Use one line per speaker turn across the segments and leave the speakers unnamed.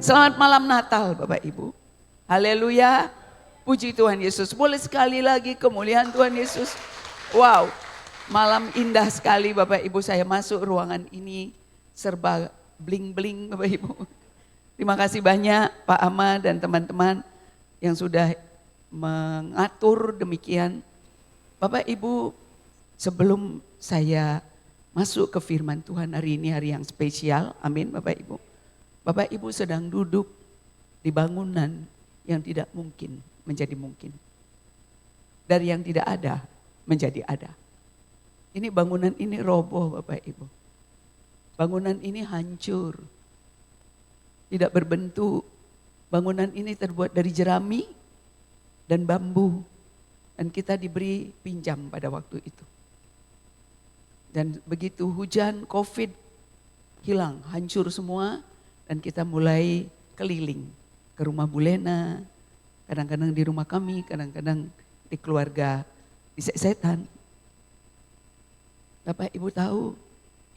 Selamat malam Natal Bapak Ibu. Haleluya. Puji Tuhan Yesus. Boleh sekali lagi kemuliaan Tuhan Yesus. Wow, malam indah sekali Bapak Ibu. Saya masuk ruangan ini serba bling-bling Bapak Ibu. Terima kasih banyak Pak Ama dan teman-teman yang sudah mengatur demikian. Bapak Ibu, sebelum saya masuk ke firman Tuhan hari ini, hari yang spesial, amin Bapak Ibu. Bapak Ibu sedang duduk di bangunan yang tidak mungkin menjadi mungkin. Dari yang tidak ada menjadi ada. Ini bangunan ini roboh Bapak Ibu. Bangunan ini hancur. Tidak berbentuk. Bangunan ini terbuat dari jerami dan bambu. Dan kita diberi pinjam pada waktu itu. Dan begitu hujan COVID hilang, hancur semua. Dan kita mulai keliling ke rumah Bu Lena, kadang-kadang di rumah kami, kadang-kadang di keluarga di Setan. Bapak Ibu tahu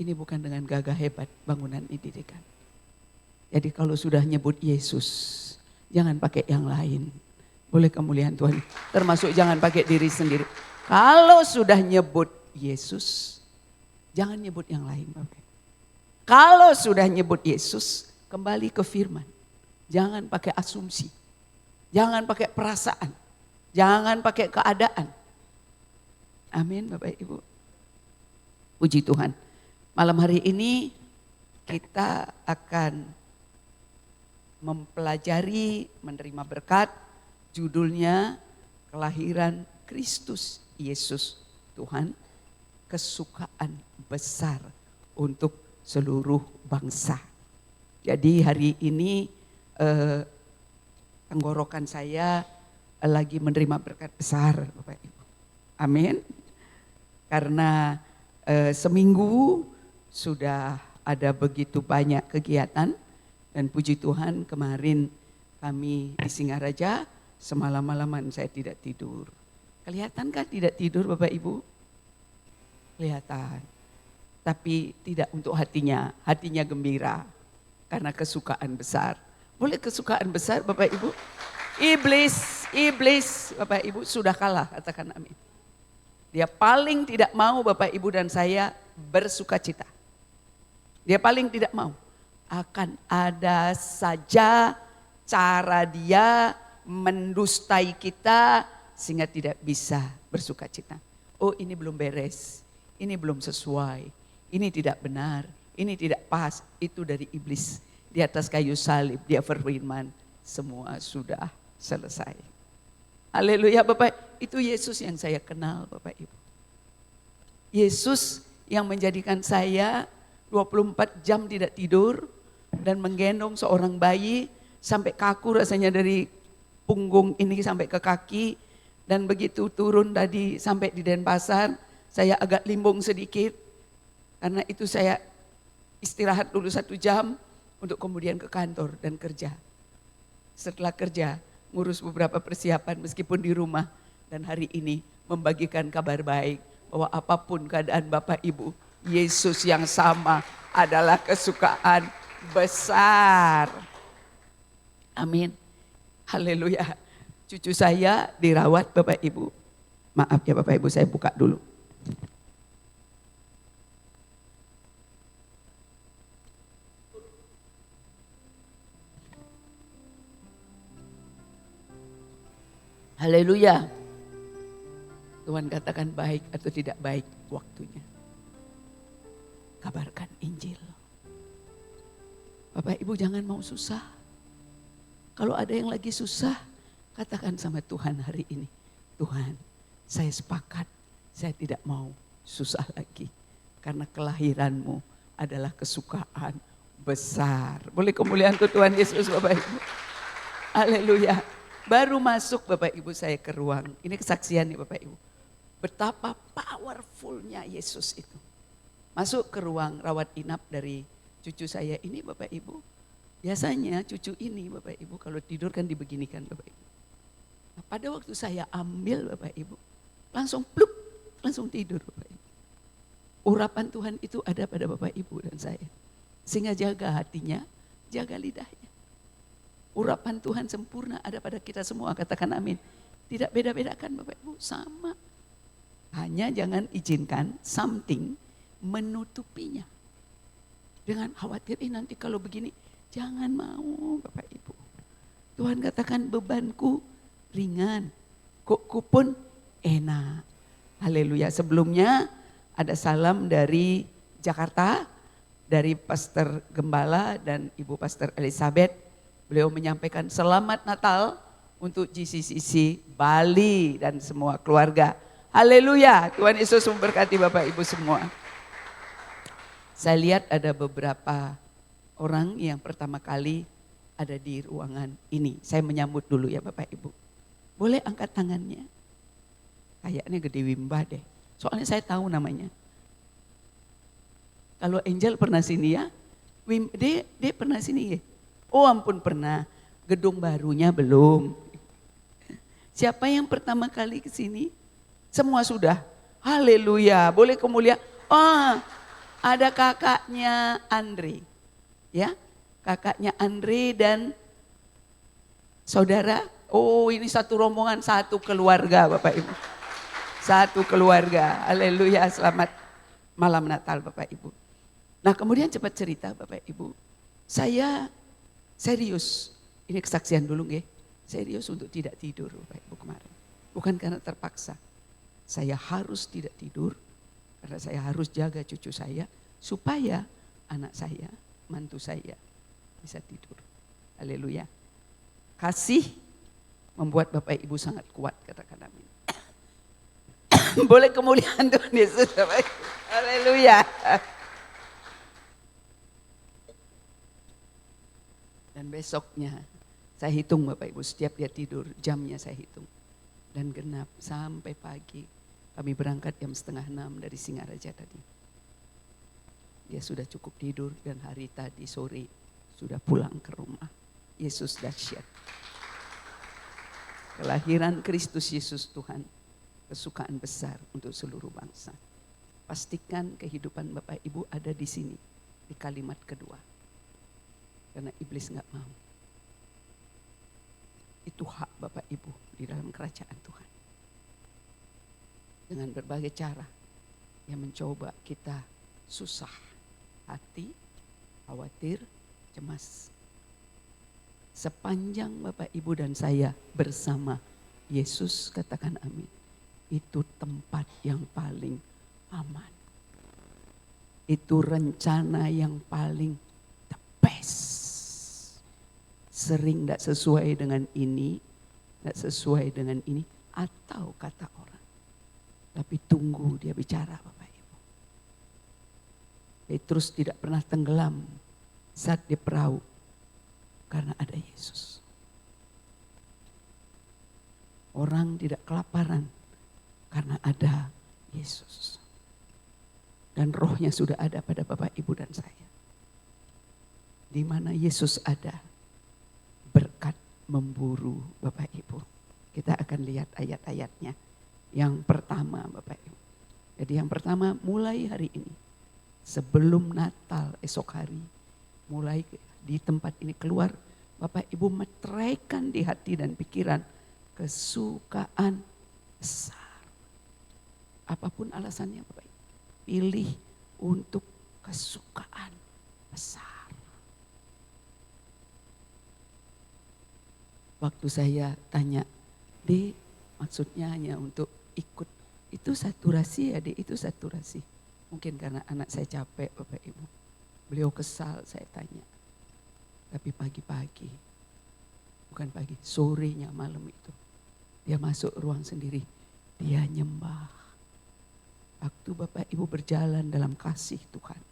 ini bukan dengan gagah hebat bangunan ini didirikan. Jadi kalau sudah nyebut Yesus, jangan pakai yang lain. Boleh kemuliaan Tuhan, termasuk jangan pakai diri sendiri. Kalau sudah nyebut Yesus, jangan nyebut yang lain. Kalau sudah nyebut Yesus, kembali ke firman. Jangan pakai asumsi. Jangan pakai perasaan. Jangan pakai keadaan. Amin Bapak Ibu. Puji Tuhan. Malam hari ini kita akan mempelajari menerima berkat. Judulnya kelahiran Kristus Yesus Tuhan. Kesukaan besar untuk seluruh bangsa. Jadi hari ini tenggorokan saya lagi menerima berkat besar Bapak Ibu. Amin. Karena seminggu sudah ada begitu banyak kegiatan dan puji Tuhan kemarin kami di Singaraja semalam-malaman saya tidak tidur. Kelihatankah tidak tidur Bapak Ibu? Kelihatan. Tapi tidak untuk hatinya gembira. Karena kesukaan besar. Boleh kesukaan besar Bapak Ibu? Iblis Bapak Ibu sudah kalah, katakan amin. Dia paling tidak mau Bapak Ibu dan saya bersuka cita. Dia paling tidak mau. Akan ada saja cara dia mendustai kita sehingga tidak bisa bersuka cita. Oh ini belum beres, ini belum sesuai, ini tidak benar. Ini tidak pas, itu dari iblis. Di atas kayu salib dia berfirman, semua sudah selesai. Haleluya Bapak, itu Yesus yang saya kenal Bapak Ibu. Yesus yang menjadikan saya 24 jam tidak tidur dan menggendong seorang bayi sampai kaku rasanya dari punggung ini sampai ke kaki. Dan begitu turun tadi sampai di Denpasar, saya agak limbung sedikit karena itu saya istirahat dulu 1 jam untuk kemudian ke kantor dan kerja. Setelah kerja ngurus beberapa persiapan meskipun di rumah dan hari ini membagikan kabar baik bahwa apapun keadaan Bapak Ibu, Yesus yang sama adalah kesukaan besar. Amin. Haleluya. Cucu saya dirawat Bapak Ibu. Maaf ya Bapak Ibu, saya buka dulu. Haleluya. Tuhan katakan baik atau tidak baik waktunya. Kabarkan Injil. Bapak Ibu jangan mau susah. Kalau ada yang lagi susah, katakan sama Tuhan hari ini. Tuhan, saya sepakat, saya tidak mau susah lagi. Karena kelahiranmu adalah kesukaan besar. Boleh kemuliaan Tuhan Yesus Bapak Ibu. Haleluya. Baru masuk Bapak Ibu saya ke ruang, ini kesaksian nih Bapak Ibu. Betapa powerfulnya Yesus itu. Masuk ke ruang rawat inap dari cucu saya ini Bapak Ibu. Biasanya cucu ini Bapak Ibu kalau tidur kan dibeginikan Bapak Ibu. Nah, pada waktu saya ambil Bapak Ibu, langsung pluk, langsung tidur Bapak Ibu. Urapan Tuhan itu ada pada Bapak Ibu dan saya. Sehingga jaga hatinya, jaga lidahnya. Urapan Tuhan sempurna ada pada kita semua, katakan amin. Tidak beda-bedakan Bapak Ibu, sama. Hanya jangan izinkan something menutupinya. Dengan khawatir, nanti kalau begini, jangan mau Bapak Ibu. Tuhan katakan bebanku ringan, kokku pun enak. Haleluya. Sebelumnya ada salam dari Jakarta, dari Pastor Gembala dan Ibu Pastor Elizabeth. Beliau menyampaikan selamat Natal untuk GCCC Bali dan semua keluarga. Haleluya, Tuhan Yesus memberkati Bapak Ibu semua. Saya lihat ada beberapa orang yang pertama kali ada di ruangan ini. Saya menyambut dulu ya Bapak Ibu. Boleh angkat tangannya? Kayaknya gede Wimba deh, soalnya saya tahu namanya. Kalau Angel pernah sini ya, dia pernah sini ya? Oh ampun pernah, gedung barunya belum. Siapa yang pertama kali ke sini? Semua sudah. Haleluya, boleh kemuliaan. Oh, ada kakaknya Andre. Ya, kakaknya Andre dan saudara. Oh ini satu rombongan, satu keluarga Bapak Ibu. Satu keluarga, haleluya, selamat malam Natal Bapak Ibu. Nah kemudian cepat cerita Bapak Ibu. Saya serius, ini kesaksian dulu nggih. Serius untuk tidak tidur Bapak Ibu kemarin. Bukan karena terpaksa. Saya harus tidak tidur karena saya harus jaga cucu saya supaya anak saya, mantu saya bisa tidur. Haleluya. Kasih membuat Bapak Ibu sangat kuat, katakan amin. Boleh kemuliaan Tuhan Yesus Bapak Ibu. Haleluya. Dan besoknya saya hitung Bapak Ibu, setiap dia tidur jamnya saya hitung. Dan genap sampai pagi. Kami berangkat jam 5:30 dari Singaraja tadi. Dia sudah cukup tidur dan hari tadi sore sudah pulang ke rumah. Yesus dahsyat. Kelahiran Kristus Yesus Tuhan, kesukaan besar untuk seluruh bangsa. Pastikan kehidupan Bapak Ibu ada di sini, di kalimat kedua. Karena iblis gak mau. Itu hak Bapak Ibu di dalam kerajaan Tuhan. Dengan berbagai cara yang mencoba kita susah hati, khawatir, cemas. Sepanjang Bapak Ibu dan saya bersama Yesus, katakan amin. Itu tempat yang paling aman. Itu rencana yang paling the best. Sering tidak sesuai dengan ini, tidak sesuai dengan ini, atau kata orang. Tapi tunggu dia bicara Bapak Ibu. Petrus tidak pernah tenggelam saat di perahu karena ada Yesus. Orang tidak kelaparan karena ada Yesus. Dan rohnya sudah ada pada Bapak Ibu dan saya. Di mana Yesus ada, berkat memburu Bapak Ibu. Kita akan lihat ayat-ayatnya. Yang pertama Bapak Ibu. Jadi yang pertama mulai hari ini. Sebelum Natal esok hari. Mulai di tempat ini keluar. Bapak Ibu meteraikan di hati dan pikiran. Kesukaan besar. Apapun alasannya Bapak Ibu. Pilih untuk kesukaan besar. Waktu saya tanya, Dek, maksudnya hanya untuk ikut, itu saturasi ya Dek, itu saturasi. Mungkin karena anak saya capek Bapak Ibu. Beliau kesal saya tanya. Tapi pagi-pagi, bukan pagi, sorenya malam itu. Dia masuk ruang sendiri, dia nyembah. Waktu Bapak Ibu berjalan dalam kasih Tuhan.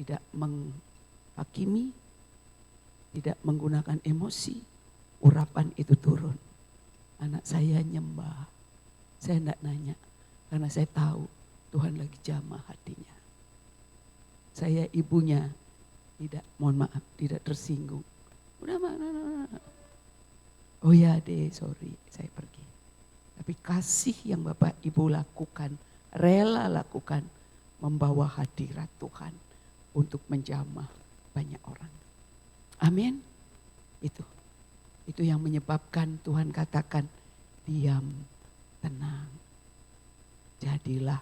Tidak menghakimi, tidak menggunakan emosi. Urapan itu turun. Anak saya nyembah. Saya enggak nanya. Karena saya tahu Tuhan lagi jamah hatinya. Saya ibunya tidak, mohon maaf, tidak tersinggung. Udah mana? Oh ya deh, sorry, saya pergi. Tapi kasih yang Bapak Ibu lakukan, rela lakukan, membawa hadirat Tuhan untuk menjamah banyak orang. Amin. Itu. Itu yang menyebabkan Tuhan katakan, diam, tenang, jadilah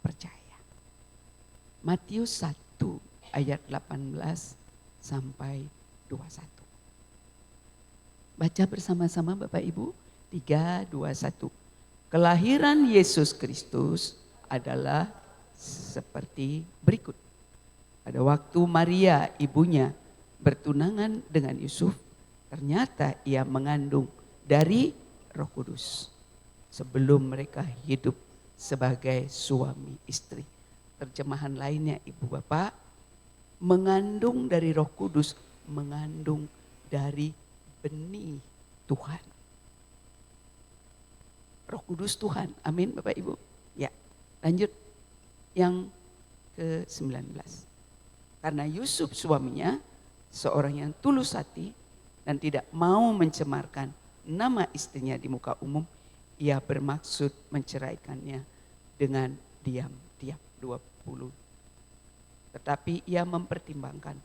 percaya. Matius 1 ayat 18 sampai 21. Baca bersama-sama Bapak Ibu, 3, 2, 1. Kelahiran Yesus Kristus adalah seperti berikut. Pada waktu Maria ibunya bertunangan dengan Yusuf, ternyata ia mengandung dari Roh Kudus. Sebelum mereka hidup sebagai suami istri. Terjemahan lainnya Ibu Bapak, mengandung dari Roh Kudus, mengandung dari benih Tuhan. Roh Kudus Tuhan, amin Bapak Ibu. Ya, lanjut yang ke-19. Karena Yusuf suaminya seorang yang tulus hati dan tidak mau mencemarkan nama istrinya di muka umum, ia bermaksud menceraikannya dengan diam-diam. 20. Tetapi ia mempertimbangkan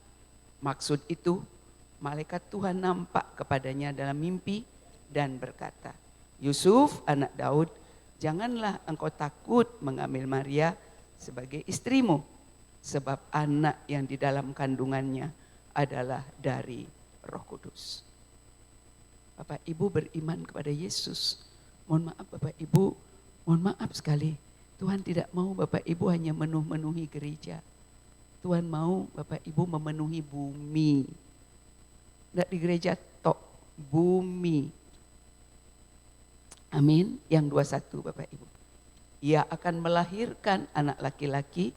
maksud itu, malaikat Tuhan nampak kepadanya dalam mimpi dan berkata, Yusuf anak Daud, janganlah engkau takut mengambil Maria sebagai istrimu, sebab anak yang di dalam kandungannya adalah dari Roh Kudus. Bapak Ibu beriman kepada Yesus. Mohon maaf Bapak Ibu, mohon maaf sekali. Tuhan tidak mau Bapak Ibu hanya memenuhi gereja. Tuhan mau Bapak Ibu memenuhi bumi. Tidak di gereja tok, bumi. Amin. Yang 21 Bapak Ibu. Ia akan melahirkan anak laki-laki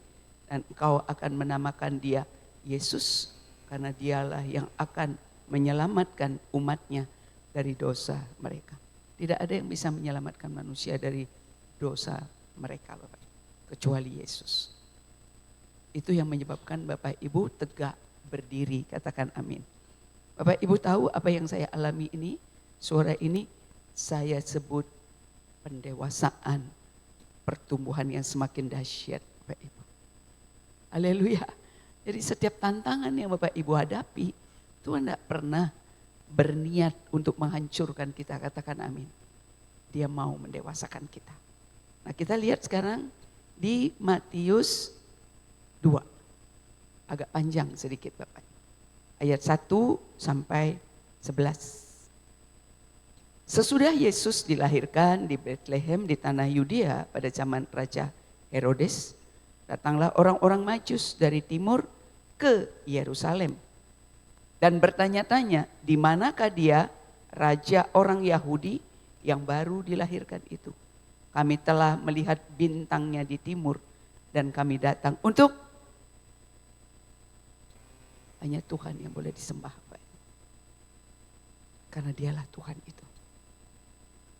dan engkau akan menamakan dia Yesus. Karena dialah yang akan menyelamatkan umatnya dari dosa mereka. Tidak ada yang bisa menyelamatkan manusia dari dosa mereka Bapak, kecuali Yesus. Itu yang menyebabkan Bapak Ibu tegak berdiri, katakan amin. Bapak Ibu tahu apa yang saya alami ini? Suara ini saya sebut pendewasaan, pertumbuhan yang semakin dahsyat Bapak Ibu. Haleluya. Jadi setiap tantangan yang Bapak Ibu hadapi, Tuhan tidak pernah berniat untuk menghancurkan kita, katakan amin. Dia mau mendewasakan kita. Nah kita lihat sekarang di Matius 2. Agak panjang sedikit Bapak. Ayat 1 sampai 11. Sesudah Yesus dilahirkan di Bethlehem di tanah Yudea pada zaman Raja Herodes, datanglah orang-orang Majus dari timur ke Yerusalem dan bertanya-tanya, di manakah dia raja orang Yahudi yang baru dilahirkan itu? Kami telah melihat bintangnya di timur dan kami datang untuk, hanya Tuhan yang boleh disembah Pak. Karena dialah Tuhan itu.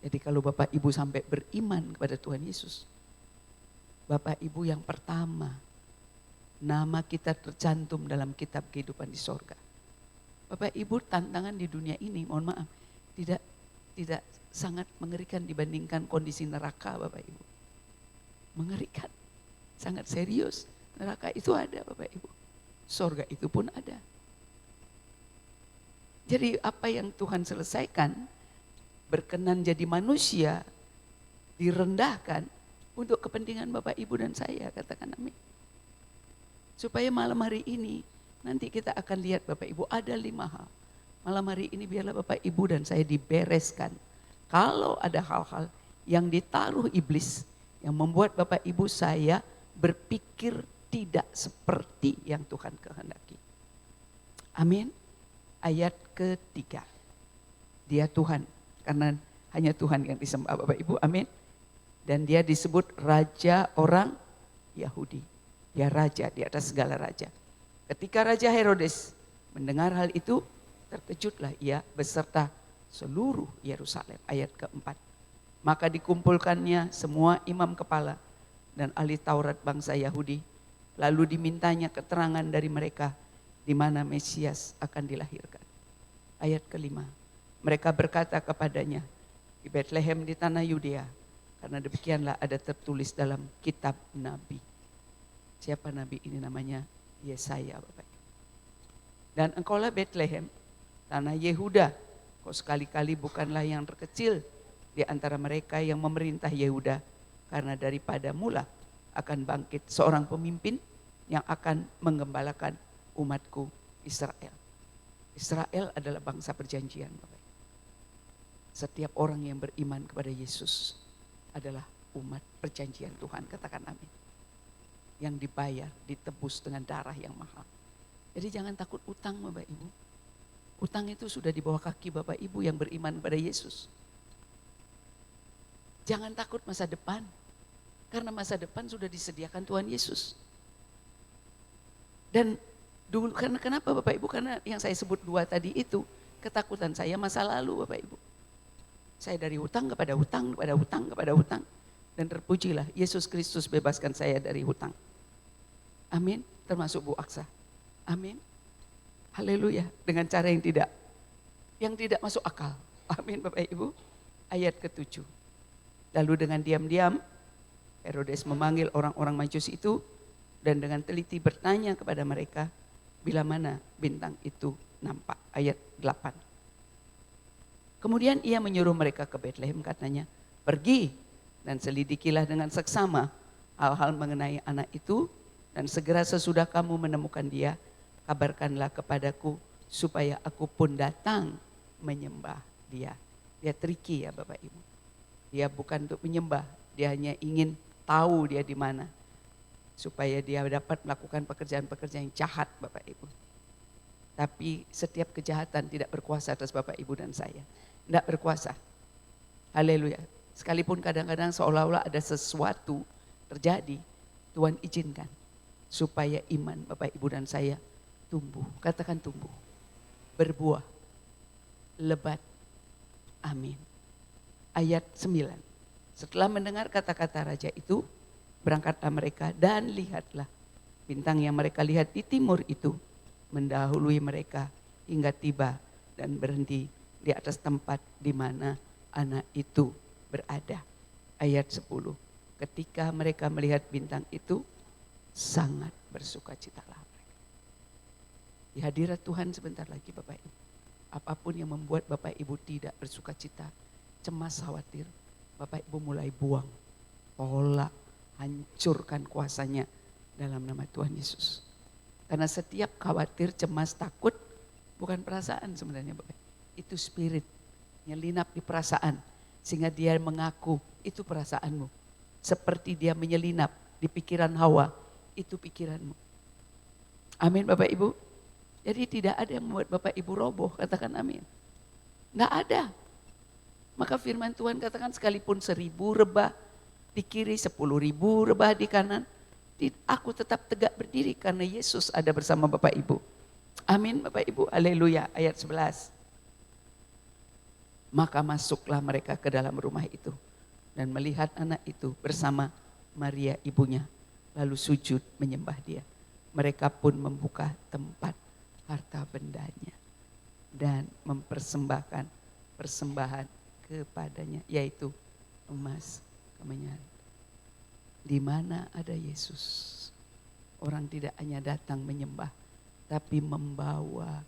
Jadi kalau Bapak Ibu sampai beriman kepada Tuhan Yesus, Bapak Ibu yang pertama, nama kita tercantum dalam kitab kehidupan di sorga. Bapak Ibu tantangan di dunia ini, mohon maaf, tidak sangat mengerikan dibandingkan kondisi neraka Bapak Ibu. Mengerikan, sangat serius. Neraka itu ada Bapak Ibu, sorga itu pun ada. Jadi apa yang Tuhan selesaikan, berkenan jadi manusia, direndahkan untuk kepentingan Bapak Ibu dan saya, katakan amin. Supaya malam hari ini, nanti kita akan lihat Bapak Ibu ada 5 hal. Malam hari ini biarlah Bapak Ibu dan saya dibereskan. Kalau ada hal-hal yang ditaruh iblis, yang membuat Bapak Ibu saya berpikir tidak seperti yang Tuhan kehendaki. Amin. Ayat ketiga. Dia Tuhan, karena hanya Tuhan yang disembah Bapak Ibu, amin. Dan dia disebut raja orang Yahudi. Dia raja di atas segala raja. Ketika Raja Herodes mendengar hal itu, terkejutlah ia beserta seluruh Yerusalem. Ayat keempat. Maka dikumpulkannya semua imam kepala dan ahli Taurat bangsa Yahudi. Lalu dimintanya keterangan dari mereka di mana Mesias akan dilahirkan. Ayat kelima. Mereka berkata kepadanya, di Bethlehem di tanah Yudea. Karena demikianlah ada tertulis dalam kitab Nabi. Siapa Nabi ini namanya? Yesaya Bapak. Dan engkaulah Bethlehem, tanah Yehuda, Engkau sekali-kali bukanlah yang terkecil di antara mereka yang memerintah Yehuda, karena daripada mula akan bangkit seorang pemimpin yang akan menggembalakan umatku Israel. Israel adalah bangsa perjanjian, Bapak. Setiap orang yang beriman kepada Yesus adalah umat perjanjian Tuhan, katakan amin. Yang dibayar, ditebus dengan darah yang mahal. Jadi jangan takut utang, Bapak Ibu. Utang itu sudah di bawah kaki Bapak Ibu yang beriman kepada Yesus. Jangan takut masa depan, karena masa depan sudah disediakan Tuhan Yesus. Dan dulu, karena kenapa Bapak Ibu? Karena yang saya sebut dua tadi itu, ketakutan saya masa lalu Bapak Ibu. Saya dari hutang kepada hutang, kepada hutang, kepada hutang. Dan terpujilah Yesus Kristus bebaskan saya dari hutang. Amin, termasuk Bu Aksa. Amin. Haleluya, dengan cara yang tidak masuk akal. Amin Bapak Ibu. Ayat ke-7. Lalu dengan diam-diam Herodes memanggil orang-orang Majus itu dan dengan teliti bertanya kepada mereka bila mana bintang itu nampak. Ayat 8. Kemudian ia menyuruh mereka ke Betlehem, katanya, pergi dan selidikilah dengan seksama hal-hal mengenai anak itu, dan segera sesudah kamu menemukan dia, kabarkanlah kepadaku supaya aku pun datang menyembah dia. Dia tricky ya Bapak Ibu. Dia bukan untuk menyembah, dia hanya ingin tahu dia di mana. Supaya dia dapat melakukan pekerjaan-pekerjaan yang jahat Bapak Ibu. Tapi setiap kejahatan tidak berkuasa atas Bapak Ibu dan saya. Tidak berkuasa. Haleluya. Sekalipun kadang-kadang seolah-olah ada sesuatu terjadi, Tuhan izinkan. Supaya iman Bapak Ibu dan saya tumbuh. Katakan tumbuh. Berbuah. Lebat. Amin. Ayat 9. Setelah mendengar kata-kata raja itu, berangkatlah mereka dan lihatlah bintang yang mereka lihat di timur itu mendahului mereka hingga tiba dan berhenti di atas tempat di mana anak itu berada. Ayat 10. Ketika mereka melihat bintang itu, sangat bersukacitalah mereka. Di hadirat Tuhan sebentar lagi Bapak Ibu. Apapun yang membuat Bapak Ibu tidak bersukacita, cemas, khawatir, Bapak Ibu mulai buang, tolak, hancurkan kuasanya dalam nama Tuhan Yesus. Karena setiap khawatir, cemas, takut bukan perasaan sebenarnya Bapak. Itu spirit nyelinap di perasaan sehingga dia mengaku itu perasaanmu. Seperti dia menyelinap di pikiran Hawa, itu pikiranmu. Amin Bapak Ibu. Jadi tidak ada yang membuat Bapak Ibu roboh, katakan amin. Enggak ada. Maka firman Tuhan katakan sekalipun 1000 rebah di kiri, 10.000 rebah di kanan, aku tetap tegak berdiri karena Yesus ada bersama Bapak Ibu. Amin Bapak Ibu, haleluya. Ayat 11. Maka masuklah mereka ke dalam rumah itu dan melihat anak itu bersama Maria ibunya, lalu sujud menyembah dia. Mereka pun membuka tempat harta bendanya dan mempersembahkan persembahan kepadanya, yaitu emas, kemenyan. Di mana ada Yesus, orang tidak hanya datang menyembah, tapi membawa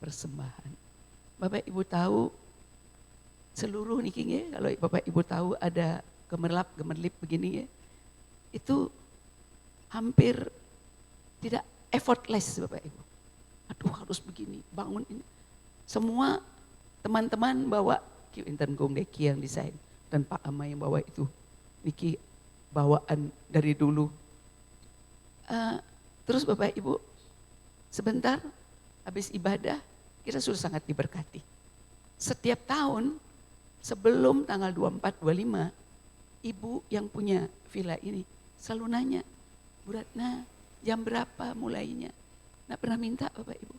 persembahan. Bapak Ibu tahu, seluruh niki ya, kalau Bapak Ibu tahu ada gemerlap-gemerlip begini ya, itu hampir tidak effortless Bapak Ibu. Aduh harus begini, bangun ini. Semua teman-teman bawa Intan Gomdeki yang desain dan Pak Ama yang bawa itu. Niki bawaan dari dulu. Terus Bapak Ibu, sebentar habis ibadah kita sudah sangat diberkati. Setiap tahun sebelum tanggal 24-25, ibu yang punya villa ini selalu nanya, Bu Ratna jam berapa mulainya? Nggak pernah minta Bapak Ibu.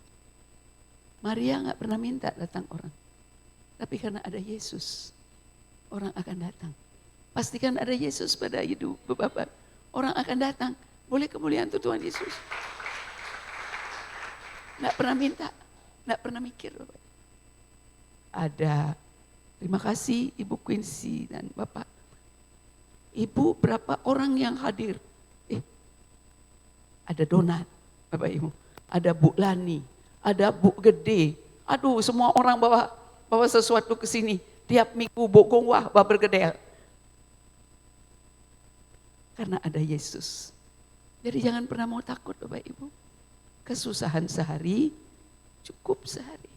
Maria nggak pernah minta datang orang. Tapi karena ada Yesus, orang akan datang. Pastikan ada Yesus pada hidup Bapak. Orang akan datang. Boleh kemuliaan Tuhan Yesus. Nggak pernah minta, nggak pernah mikir Bapak. Ada, terima kasih Ibu Quincy dan Bapak. Ibu berapa orang yang hadir? Ada Donat Bapak Ibu. Ada Bu Lani, ada Bu Gede. Aduh semua orang bawa bawa sesuatu ke sini. Tiap minggu bokong wah bergedel. Karena ada Yesus. Jadi jangan pernah mau takut Bapak Ibu. Kesusahan sehari, cukup sehari.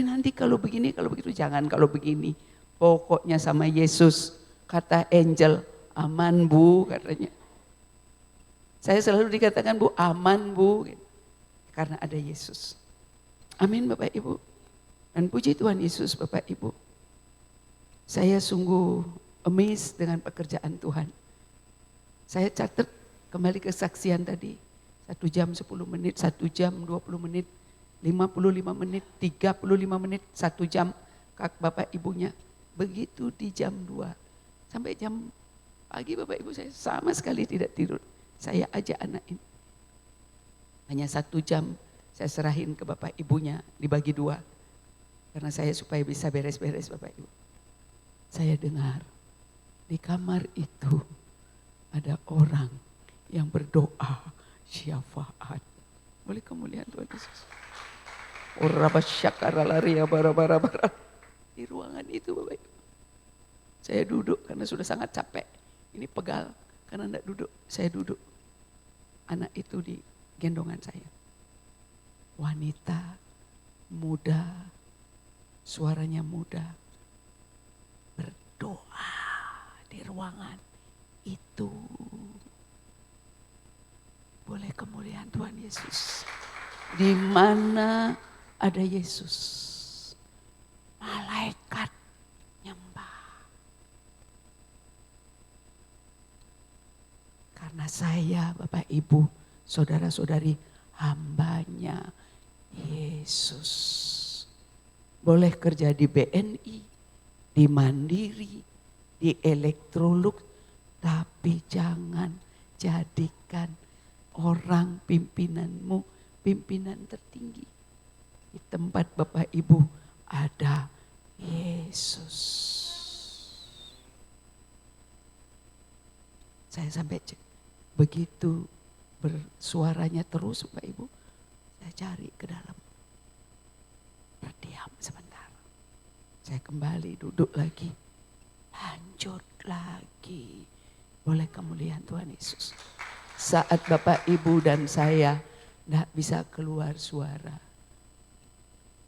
Nanti kalau begini, kalau begitu, jangan kalau begini. Pokoknya sama Yesus, kata angel, aman Bu katanya. Saya selalu dikatakan Bu, aman Bu. Karena ada Yesus. Amin Bapak Ibu. Dan puji Tuhan Yesus Bapak Ibu. Saya sungguh amazed dengan pekerjaan Tuhan. Saya catat kembali kesaksian tadi. 1 jam 10 menit, 1 jam 20 menit, 55 menit, 35 menit, 1 jam kak Bapak Ibunya. Begitu di jam 2. Sampai jam pagi Bapak Ibu saya sama sekali tidak tidur. Saya ajak anak ini. Hanya 1 jam saya serahin ke Bapak Ibunya, dibagi 2. Karena saya supaya bisa beres-beres Bapak Ibu. Saya dengar di kamar itu ada orang yang berdoa syafaat. Boleh kemuliaan Tuhan Yesus. Di ruangan itu Bapak Ibu. Saya duduk karena sudah sangat capek. Ini pegal karena tidak duduk. Saya duduk. Anak itu di gendongan saya. Wanita muda, suaranya muda, berdoa di ruangan itu. Boleh kemuliaan Tuhan Yesus. Di mana ada Yesus, malaikat nyembah. Karena saya, Bapak Ibu, saudara-saudari, hambanya Yesus. Boleh kerja di BNI, di Mandiri, di Electrolux, tapi jangan jadikan orang pimpinanmu pimpinan tertinggi. Di tempat Bapak Ibu ada Yesus. Saya sampai begitu bersuaranya terus Bapak Ibu, saya cari ke dalam. Berdiam sebentar. Saya kembali duduk lagi. Lanjut lagi. Boleh kemuliaan Tuhan Yesus. Saat Bapak Ibu dan saya tidak bisa keluar suara.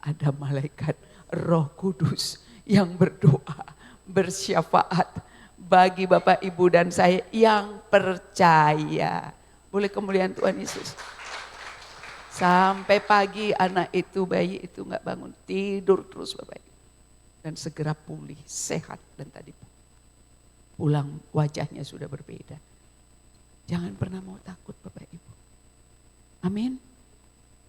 Ada malaikat Roh Kudus yang berdoa, bersyafaat bagi Bapak Ibu dan saya yang percaya. Boleh kemuliaan Tuhan Yesus. Sampai pagi anak itu, bayi itu nggak bangun, tidur terus Bapak Ibu. Dan segera pulih, sehat dan tadi pulang wajahnya sudah berbeda. Jangan pernah mau takut Bapak Ibu. Amin.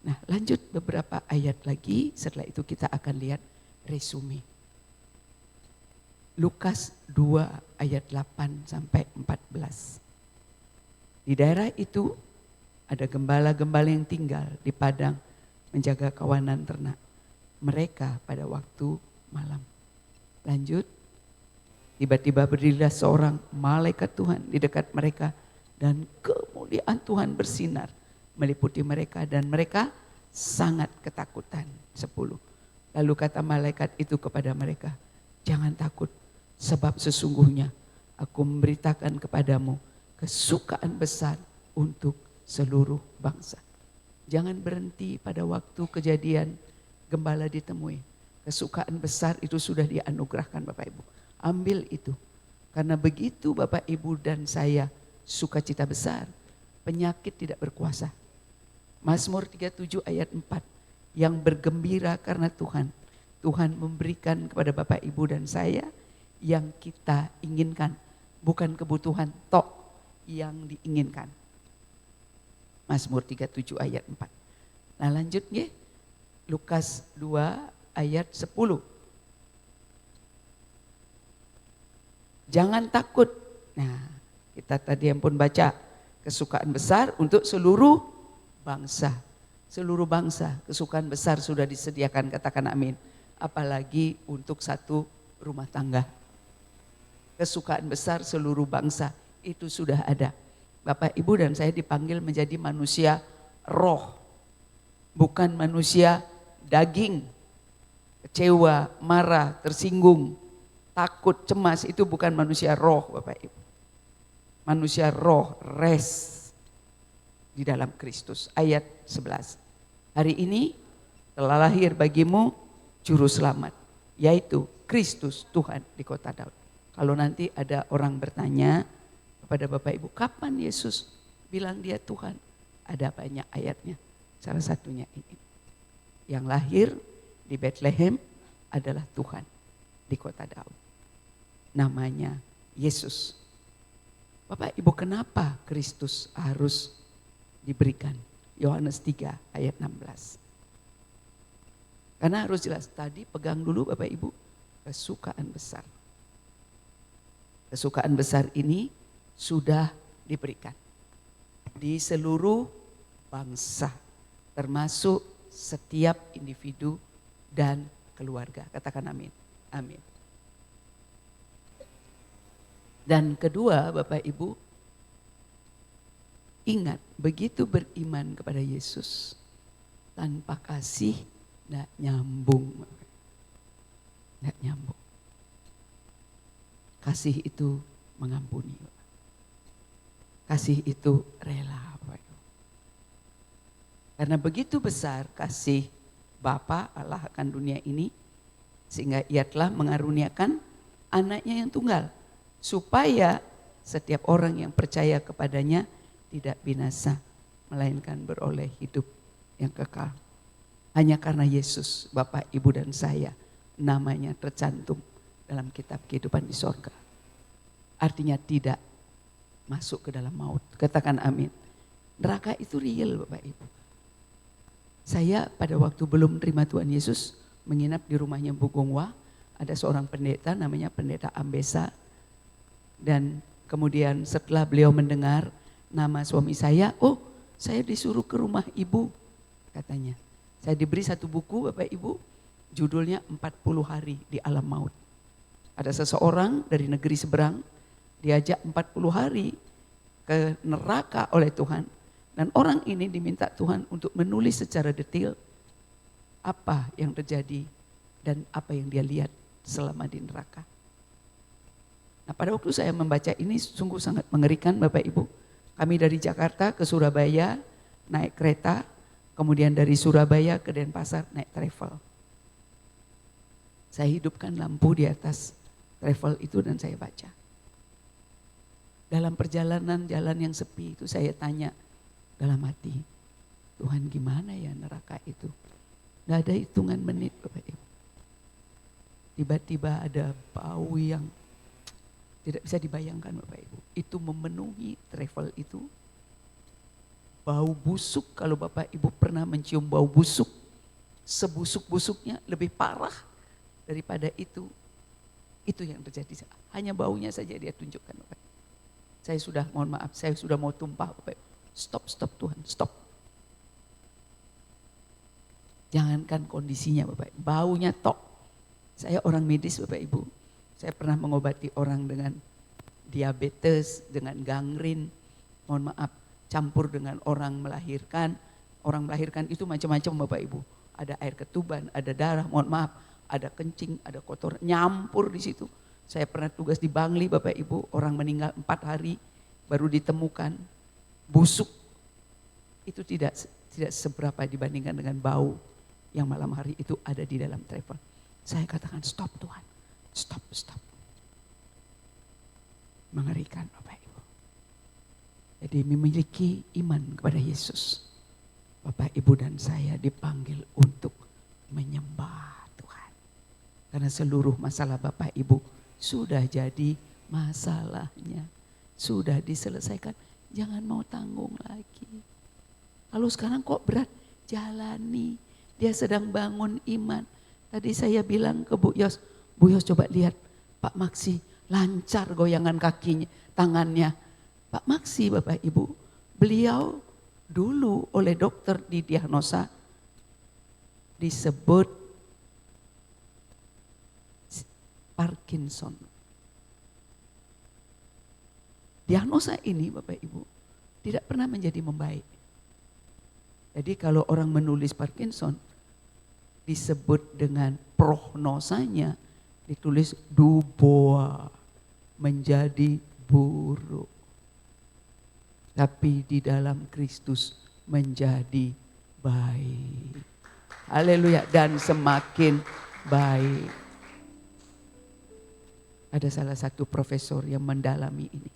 Nah lanjut beberapa ayat lagi, setelah itu kita akan lihat resume. Lukas 2 ayat 8 sampai 14. Di daerah itu ada gembala-gembala yang tinggal di padang menjaga kawanan ternak mereka pada waktu malam. Lanjut, tiba-tiba berdirilah seorang malaikat Tuhan di dekat mereka dan kemuliaan Tuhan bersinar meliputi mereka dan mereka sangat ketakutan. 10. Lalu kata malaikat itu kepada mereka, jangan takut sebab sesungguhnya aku memberitakan kepadamu kesukaan besar untuk seluruh bangsa. Jangan berhenti pada waktu kejadian gembala ditemui. Kesukaan besar itu sudah dianugerahkan Bapak Ibu. Ambil itu. Karena begitu Bapak Ibu dan saya sukacita besar, penyakit tidak berkuasa. Mazmur 37 ayat 4, yang bergembira karena Tuhan. Tuhan memberikan kepada Bapak Ibu dan saya yang kita inginkan. Bukan kebutuhan tok yang diinginkan. Mazmur 37 ayat 4. Nah lanjutnya Lukas 2 ayat 10. Jangan takut. Nah kita tadi yang pun baca kesukaan besar untuk seluruh bangsa. Seluruh bangsa kesukaan besar sudah disediakan, katakan amin. Apalagi untuk satu rumah tangga. Kesukaan besar seluruh bangsa itu sudah ada. Bapak Ibu dan saya dipanggil menjadi manusia roh. Bukan manusia daging. kecewa, marah, tersinggung, takut, cemas, itu bukan manusia roh Bapak Ibu. Manusia roh, rest di dalam Kristus. Ayat 11. Hari ini telah lahir bagimu juru selamat, yaitu Kristus Tuhan di kota Daud. Kalau nanti ada orang bertanya kepada Bapak Ibu, kapan Yesus bilang dia Tuhan? Ada banyak ayatnya, salah satunya ini. Yang lahir di Bethlehem adalah Tuhan di kota Daud. Namanya Yesus. Bapak Ibu, kenapa Kristus harus diberikan? Yohanes 3 ayat 16. Karena harus jelas, tadi pegang dulu Bapak Ibu, kesukaan besar. Kesukaan besar ini sudah diberikan di seluruh bangsa, termasuk setiap individu dan keluarga. Katakan amin. Amin. Dan kedua Bapak Ibu, ingat, begitu beriman kepada Yesus, tanpa kasih tidak nyambung. Tidak nyambung. Kasih itu mengampuni. Kasih itu rela. Karena begitu besar kasih Bapa Allah akan dunia ini, sehingga ia telah mengaruniakan anaknya yang tunggal, supaya setiap orang yang percaya kepadanya tidak binasa, melainkan beroleh hidup yang kekal. Hanya karena Yesus, Bapak, Ibu dan saya, namanya tercantum dalam kitab kehidupan di sorga. Artinya tidak masuk ke dalam maut. Katakan amin. Neraka itu real Bapak Ibu. Saya pada waktu belum terima Tuhan Yesus, menginap di rumahnya Bu Gongwa. Ada seorang pendeta namanya Pendeta Ambesa. Dan kemudian setelah beliau mendengar nama suami saya, oh saya disuruh ke rumah ibu katanya. Saya diberi satu buku Bapak Ibu, judulnya 40 hari di alam maut. Ada seseorang dari negeri seberang, diajak 40 hari ke neraka oleh Tuhan. Dan orang ini diminta Tuhan untuk menulis secara detail apa yang terjadi dan apa yang dia lihat selama di neraka. Nah, pada waktu saya membaca ini sungguh sangat mengerikan Bapak Ibu. Kami dari Jakarta ke Surabaya naik kereta, kemudian dari Surabaya ke Denpasar naik travel. Saya hidupkan lampu di atas travel itu dan saya baca. Dalam perjalanan jalan yang sepi itu saya tanya dalam hati, Tuhan gimana ya neraka itu? Gak ada hitungan menit Bapak Ibu. Tiba-tiba ada bau yang tidak bisa dibayangkan Bapak Ibu. Itu memenuhi travel itu. Bau busuk, kalau Bapak Ibu pernah mencium bau busuk, sebusuk-busuknya lebih parah daripada itu. Itu yang terjadi. Hanya baunya saja dia tunjukkan Bapak. Saya sudah, mohon maaf, saya sudah mau tumpah Bapak Ibu. Stop Tuhan, stop. Jangankan kondisinya Bapak Ibu, baunya tok. Saya orang medis Bapak Ibu. Saya pernah mengobati orang dengan diabetes, dengan gangren. Mohon maaf, campur dengan orang melahirkan. Orang melahirkan itu macam-macam Bapak Ibu. Ada air ketuban, ada darah, mohon maaf, ada kencing, ada kotor, nyampur di situ. Saya pernah tugas di Bangli Bapak Ibu, orang meninggal 4 hari baru ditemukan. Busuk itu tidak seberapa dibandingkan dengan bau yang malam hari itu ada di dalam travel. Saya katakan stop Tuhan, stop. Mengerikan Bapak Ibu. Jadi memiliki iman kepada Yesus. Bapak Ibu dan saya dipanggil untuk menyembah Tuhan. Karena seluruh masalah Bapak Ibu sudah jadi masalahnya. Sudah diselesaikan. Jangan mau tanggung lagi. Kalau sekarang kok berat, jalani. Dia sedang bangun iman. Tadi saya bilang ke Bu Yos coba lihat Pak Maksi lancar goyangan kakinya, tangannya. Pak Maksi Bapak Ibu, beliau dulu oleh dokter didiagnosa disebut Parkinson. Diagnosa ini Bapak Ibu tidak pernah menjadi membaik. Jadi kalau orang menulis Parkinson disebut dengan prognosanya ditulis Dubois, menjadi buruk. Tapi di dalam Kristus menjadi baik. Haleluya, dan semakin baik. Ada salah satu profesor yang mendalami ini.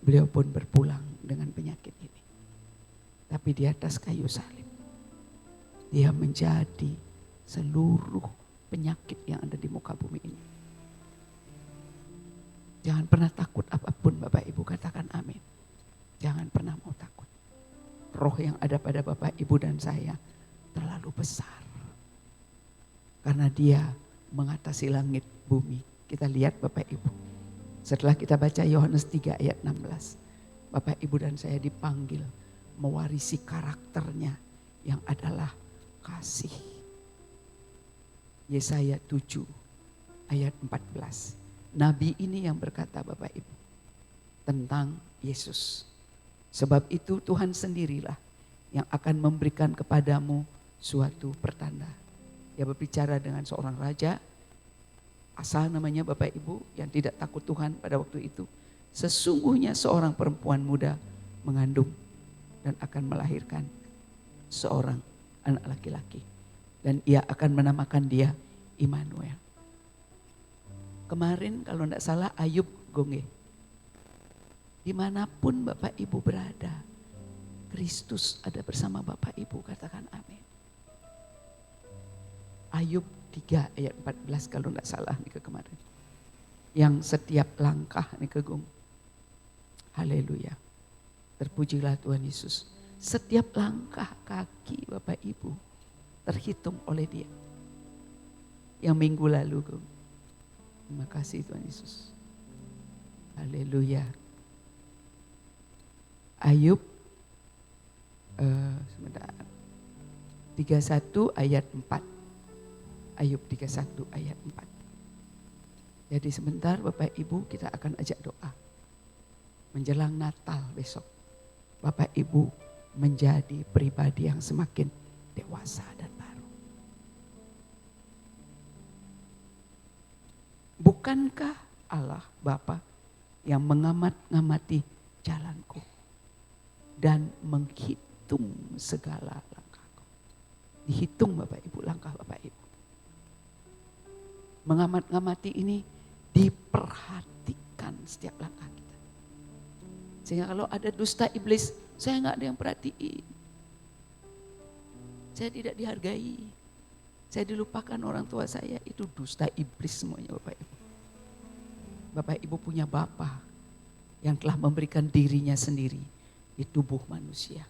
Beliau pun berpulang dengan penyakit ini. Tapi di atas kayu salib, dia menjadi seluruh penyakit yang ada di muka bumi ini. Jangan pernah takut apapun Bapak Ibu, katakan amin. Jangan pernah mau takut. Roh yang ada pada Bapak Ibu dan saya terlalu besar. Karena dia mengatasi langit bumi. Kita lihat Bapak Ibu. Setelah kita baca Yohanes 3 ayat 16. Bapak Ibu dan saya dipanggil mewarisi karakternya yang adalah kasih. Yesaya 7 ayat 14. Nabi ini yang berkata Bapak Ibu tentang Yesus. Sebab itu Tuhan sendirilah yang akan memberikan kepadamu suatu pertanda. Dia berbicara dengan seorang raja, Asa namanya Bapak Ibu, yang tidak takut Tuhan pada waktu itu. Sesungguhnya seorang perempuan muda mengandung dan akan melahirkan seorang anak laki-laki. Dan ia akan menamakan dia Immanuel. Kemarin kalau tidak salah Ayub Gongge. Dimanapun Bapak Ibu berada, Kristus ada bersama Bapak Ibu, katakan amin. Ayub 3 ayat 14 kalau tidak salah nih ke kemarin. Yang setiap langkah nih ke Gung. Haleluya. Terpujilah Tuhan Yesus. Setiap langkah kaki Bapak Ibu terhitung oleh dia. Yang minggu lalu Gung. Terima kasih Tuhan Yesus. Haleluya. Ayub sebentar. 31 ayat 4. Ayub 31 ayat 4. Jadi sebentar Bapak Ibu kita akan ajak doa. Menjelang Natal besok. Bapak Ibu menjadi pribadi yang semakin dewasa dan baru. Bukankah Allah Bapa yang mengamat-ngamati jalanku dan menghitung segala langkahku. Dihitung Bapak Ibu, langkah Bapak Ibu. Mengamat-ngamati ini diperhatikan setiap langkah kita. Sehingga kalau ada dusta iblis, saya nggak ada yang perhatiin. Saya tidak dihargai. Saya dilupakan orang tua saya, itu dusta iblis semuanya Bapak Ibu. Bapak Ibu punya Bapa yang telah memberikan dirinya sendiri di tubuh manusia.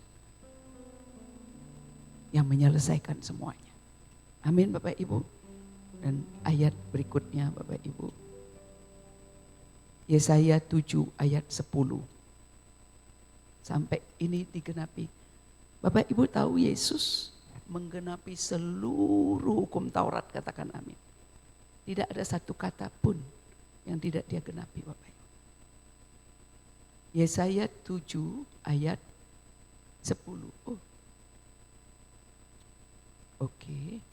Yang menyelesaikan semuanya. Amin Bapak Ibu. Dan ayat berikutnya Bapak Ibu. Yesaya 7 ayat 10. Sampai ini digenapi. Bapak Ibu tahu Yesus menggenapi seluruh hukum Taurat, katakan amin. Tidak ada satu kata pun yang tidak dia genapi Bapak Ibu. Yesaya 7 ayat 10. Oh. Oke.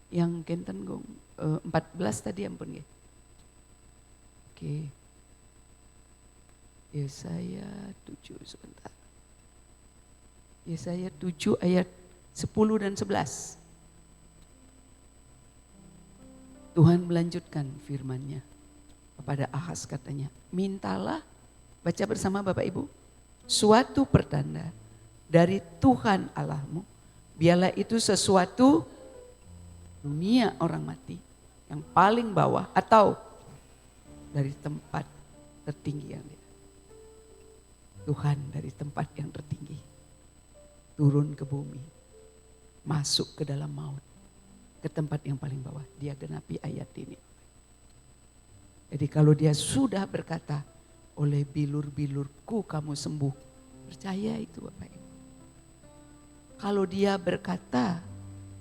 Yang Kenten Gong 14 tadi ampun ya. Oke. Yesaya 7 sebentar. Yesaya 7 ayat 10 dan 11. Tuhan melanjutkan firman-Nya kepada Ahaz katanya, mintalah, baca bersama Bapak Ibu, suatu pertanda dari Tuhan Allahmu, biarlah itu sesuatu dunia orang mati yang paling bawah atau dari tempat tertinggi yang dia. Tuhan dari tempat yang tertinggi turun ke bumi, masuk ke dalam maut, ke tempat yang paling bawah. Dia genapi ayat ini. Jadi kalau dia sudah berkata, oleh bilur-bilurku kamu sembuh, percaya itu Bapak Ibu. Kalau dia berkata,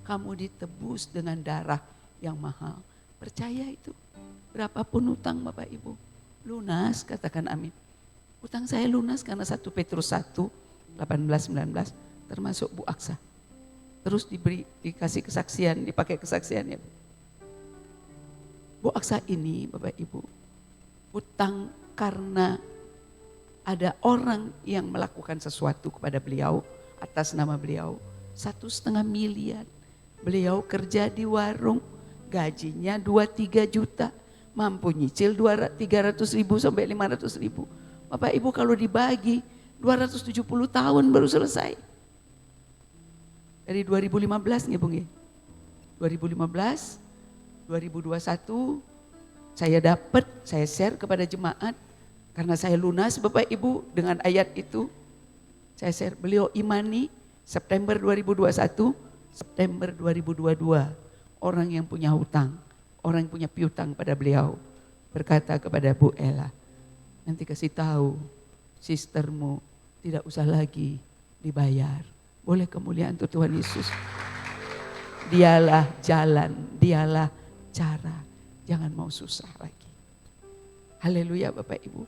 kamu ditebus dengan darah yang mahal. Percaya itu. Berapapun utang Bapak Ibu. Lunas, katakan amin. Utang saya lunas karena 1 Petrus 1, 18-19 termasuk Bu Aksa. Terus dikasih kesaksian, dipakai kesaksiannya. Bu Aksa ini Bapak Ibu, hutang karena ada orang yang melakukan sesuatu kepada beliau atas nama beliau 1,5 miliar. Beliau kerja di warung, gajinya 2-3 juta, mampu nyicil 300 ribu sampai 500 ribu. Bapak Ibu kalau dibagi 270 tahun baru selesai. Dari 2015 nih Bung ya. 2015, 2021 saya share kepada jemaat karena saya lunas Bapak Ibu dengan ayat itu. Saya share, beliau imani September 2021, September 2022 orang yang punya hutang, orang yang punya piutang pada beliau berkata kepada Bu Ella, nanti kasih tahu sistermu tidak usah lagi dibayar. Boleh kemuliaan untuk Tuhan Yesus. Dialah jalan, dialah cara. Jangan mau susah lagi. Haleluya Bapak Ibu.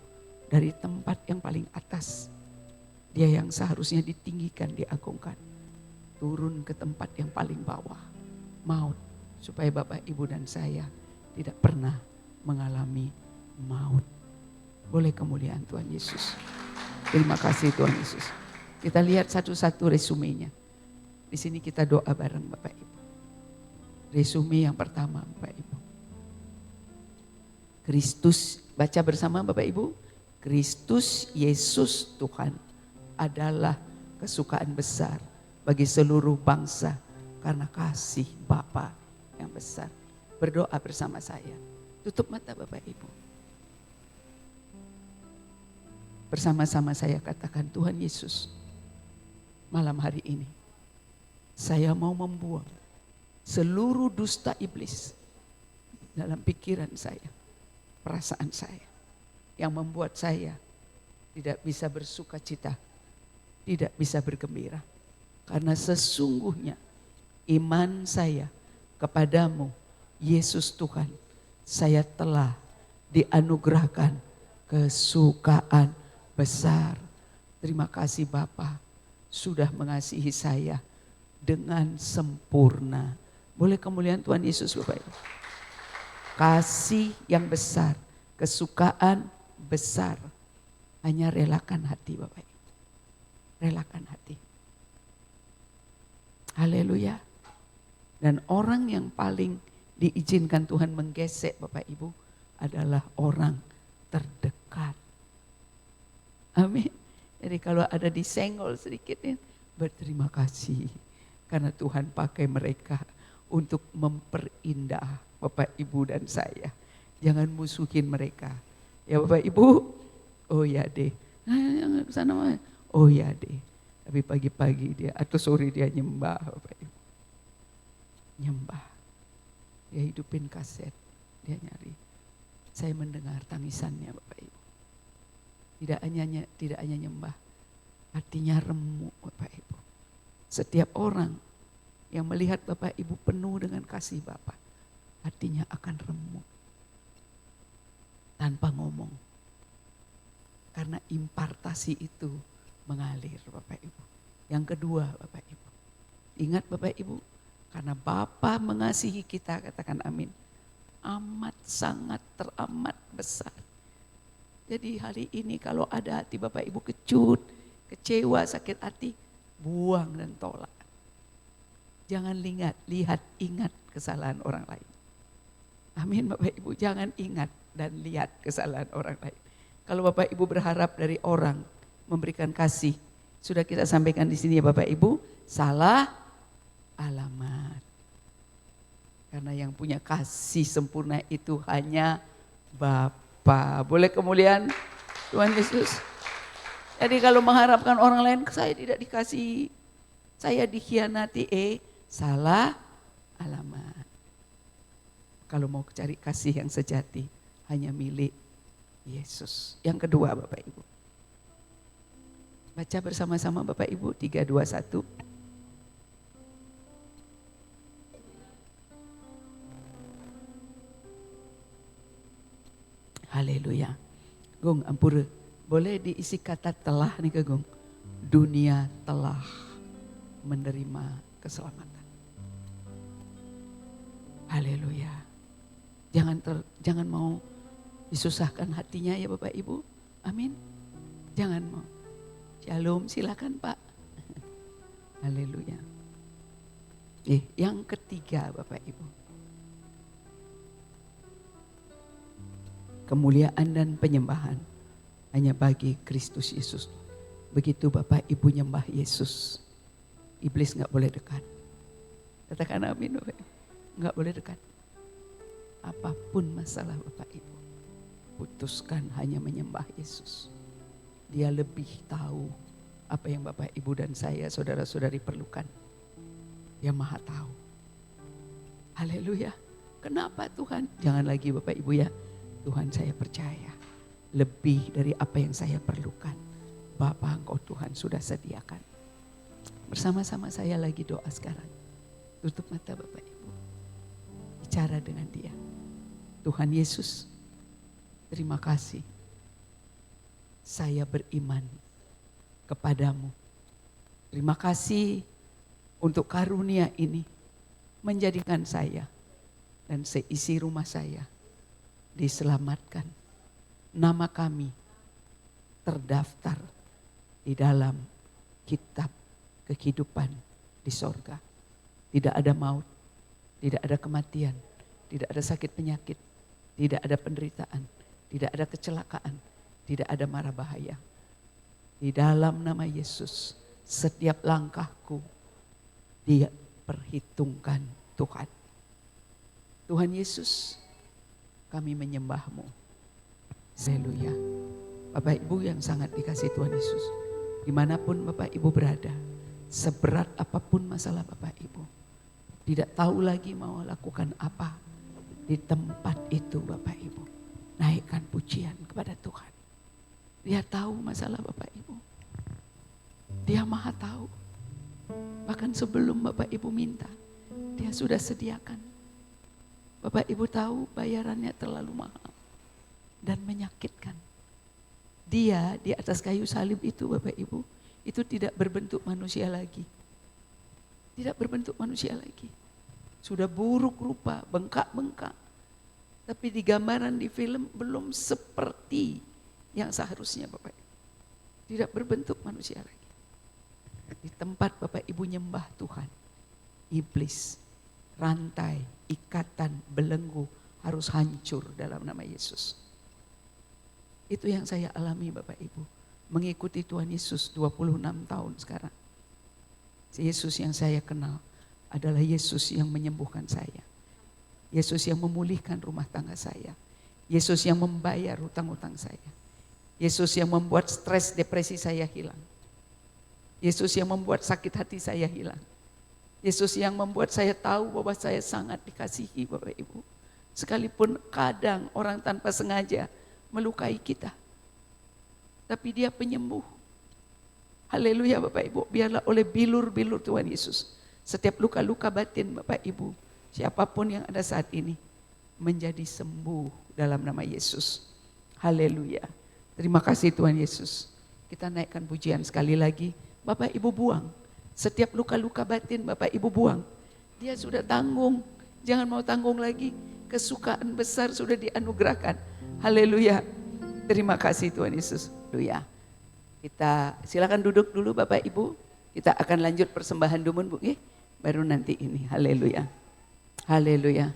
Dari tempat yang paling atas, dia yang seharusnya ditinggikan, diagungkan. Turun ke tempat yang paling bawah. Maut. Supaya Bapak Ibu dan saya tidak pernah mengalami maut. Boleh kemuliaan Tuhan Yesus. Terima kasih Tuhan Yesus. Kita lihat satu-satu resumenya. Di sini kita doa bareng Bapak Ibu. Resume yang pertama Bapak Ibu. Kristus, baca bersama Bapak Ibu. Kristus Yesus Tuhan adalah kesukaan besar bagi seluruh bangsa karena kasih Bapa yang besar. Berdoa bersama saya. Tutup mata Bapak Ibu. Bersama-sama saya katakan, Tuhan Yesus, malam hari ini saya mau membuang seluruh dusta iblis dalam pikiran saya, perasaan saya yang membuat saya tidak bisa bersuka cita, tidak bisa bergembira. Karena sesungguhnya iman saya kepadamu, Yesus Tuhan, saya telah dianugerahkan kesukaan besar. Terima kasih Bapa sudah mengasihi saya dengan sempurna. Boleh kemuliaan Tuhan Yesus Bapak Ibu. Kasih yang besar, kesukaan besar. Hanya relakan hati Bapak Ibu. Relakan hati. Haleluya. Dan orang yang paling diizinkan Tuhan menggesek Bapak Ibu adalah orang terdekat. Amin. Jadi kalau ada disenggol sedikit berterima kasih. Karena Tuhan pakai mereka untuk memperindah Bapak Ibu dan saya. Jangan musuhin mereka. Ya Bapak Ibu, oh ya deh. Jangan kesana mah. Oh ya deh. Tapi pagi-pagi dia atau sore dia nyembah Bapak Ibu. Nyembah. Dia hidupin kaset. Dia nyari. Saya mendengar tangisannya Bapak Ibu. Tidak hanya nyembah, hatinya remuk Bapak Ibu. Setiap orang yang melihat Bapak Ibu penuh dengan kasih Bapak, hatinya akan remuk. Tanpa ngomong. Karena impartasi itu mengalir Bapak Ibu. Yang kedua Bapak Ibu, ingat Bapak Ibu, karena Bapa mengasihi kita, katakan amin, amat sangat teramat besar. Jadi hari ini kalau ada hati Bapak Ibu kecut, kecewa, sakit hati, buang dan tolak. Jangan ingat kesalahan orang lain. Amin Bapak Ibu, jangan ingat dan lihat kesalahan orang lain. Kalau Bapak Ibu berharap dari orang memberikan kasih, sudah kita sampaikan di sini ya Bapak Ibu, salah alamat. Karena yang punya kasih sempurna itu hanya Bapa. Boleh kemuliaan Tuhan Yesus. Jadi kalau mengharapkan orang lain, saya tidak dikasih, saya dikhianati, salah alamat. Kalau mau cari kasih yang sejati, hanya milik Yesus. Yang kedua Bapak Ibu. Baca bersama-sama Bapak Ibu, 3, 2, 1. Haleluya. Gung, ampura. Boleh diisi kata telah nih ke Gung. Dunia telah menerima keselamatan. Haleluya. Jangan mau disusahkan hatinya ya Bapak Ibu. Amin. Jangan mau. Shalom, silakan Pak. Haleluya. Yang ketiga Bapak Ibu. Kemuliaan dan penyembahan hanya bagi Kristus Yesus. Begitu Bapak Ibu nyembah Yesus, iblis gak boleh dekat. Katakan amin Bapak Ibu. Gak boleh dekat. Apapun masalah Bapak Ibu, putuskan hanya menyembah Yesus. Dia lebih tahu apa yang Bapak Ibu dan saya saudara-saudari perlukan. Dia maha tahu. Haleluya. Kenapa Tuhan? Jangan lagi Bapak Ibu ya. Tuhan, saya percaya lebih dari apa yang saya perlukan. Bapa, Engkau Tuhan sudah sediakan. Bersama-sama saya lagi doa sekarang. Tutup mata Bapak Ibu. Bicara dengan dia. Tuhan Yesus, terima kasih. Saya beriman kepadamu. Terima kasih untuk karunia ini menjadikan saya dan seisi rumah saya diselamatkan. Nama kami terdaftar di dalam kitab kehidupan di sorga. Tidak ada maut, tidak ada kematian, tidak ada sakit penyakit, tidak ada penderitaan, tidak ada kecelakaan, tidak ada mara bahaya. Di dalam nama Yesus, setiap langkahku dia perhitungkan Tuhan. Tuhan Yesus, kami menyembah-Mu. Haleluya. Bapak Ibu yang sangat dikasihi Tuhan Yesus, dimanapun Bapak Ibu berada, seberat apapun masalah Bapak Ibu, tidak tahu lagi mau lakukan apa, di tempat itu Bapak Ibu, naikkan pujian kepada Tuhan. Dia tahu masalah Bapak Ibu. Dia maha tahu. Bahkan sebelum Bapak Ibu minta, dia sudah sediakan. Bapak Ibu tahu bayarannya terlalu mahal dan menyakitkan. Dia di atas kayu salib itu Bapak Ibu, itu tidak berbentuk manusia lagi. Tidak berbentuk manusia lagi. Sudah buruk rupa, bengkak-bengkak. Tapi di gambaran di film belum seperti yang seharusnya Bapak Ibu. Tidak berbentuk manusia lagi. Di tempat Bapak Ibu nyembah Tuhan, iblis, rantai, ikatan, belenggu harus hancur dalam nama Yesus. Itu yang saya alami Bapak Ibu. Mengikuti Tuhan Yesus 26 tahun sekarang. Yesus yang saya kenal adalah Yesus yang menyembuhkan saya. Yesus yang memulihkan rumah tangga saya. Yesus yang membayar hutang-hutang saya. Yesus yang membuat stres depresi saya hilang. Yesus yang membuat sakit hati saya hilang. Yesus yang membuat saya tahu bahwa saya sangat dikasihi Bapak Ibu. Sekalipun kadang orang tanpa sengaja melukai kita. Tapi dia penyembuh. Haleluya Bapak Ibu. Biarlah oleh bilur-bilur Tuhan Yesus, setiap luka-luka batin Bapak Ibu, siapapun yang ada saat ini, menjadi sembuh dalam nama Yesus. Haleluya. Terima kasih Tuhan Yesus. Kita naikkan pujian sekali lagi. Bapak Ibu buang. Setiap luka-luka batin Bapak Ibu buang. Dia sudah tanggung. Jangan mau tanggung lagi. Kesukaan besar sudah dianugerahkan. Haleluya. Terima kasih Tuhan Yesus. Haleluya. Kita silakan duduk dulu Bapak Ibu. Kita akan lanjut persembahan dumun Bu. Baru nanti ini. Haleluya. Haleluya.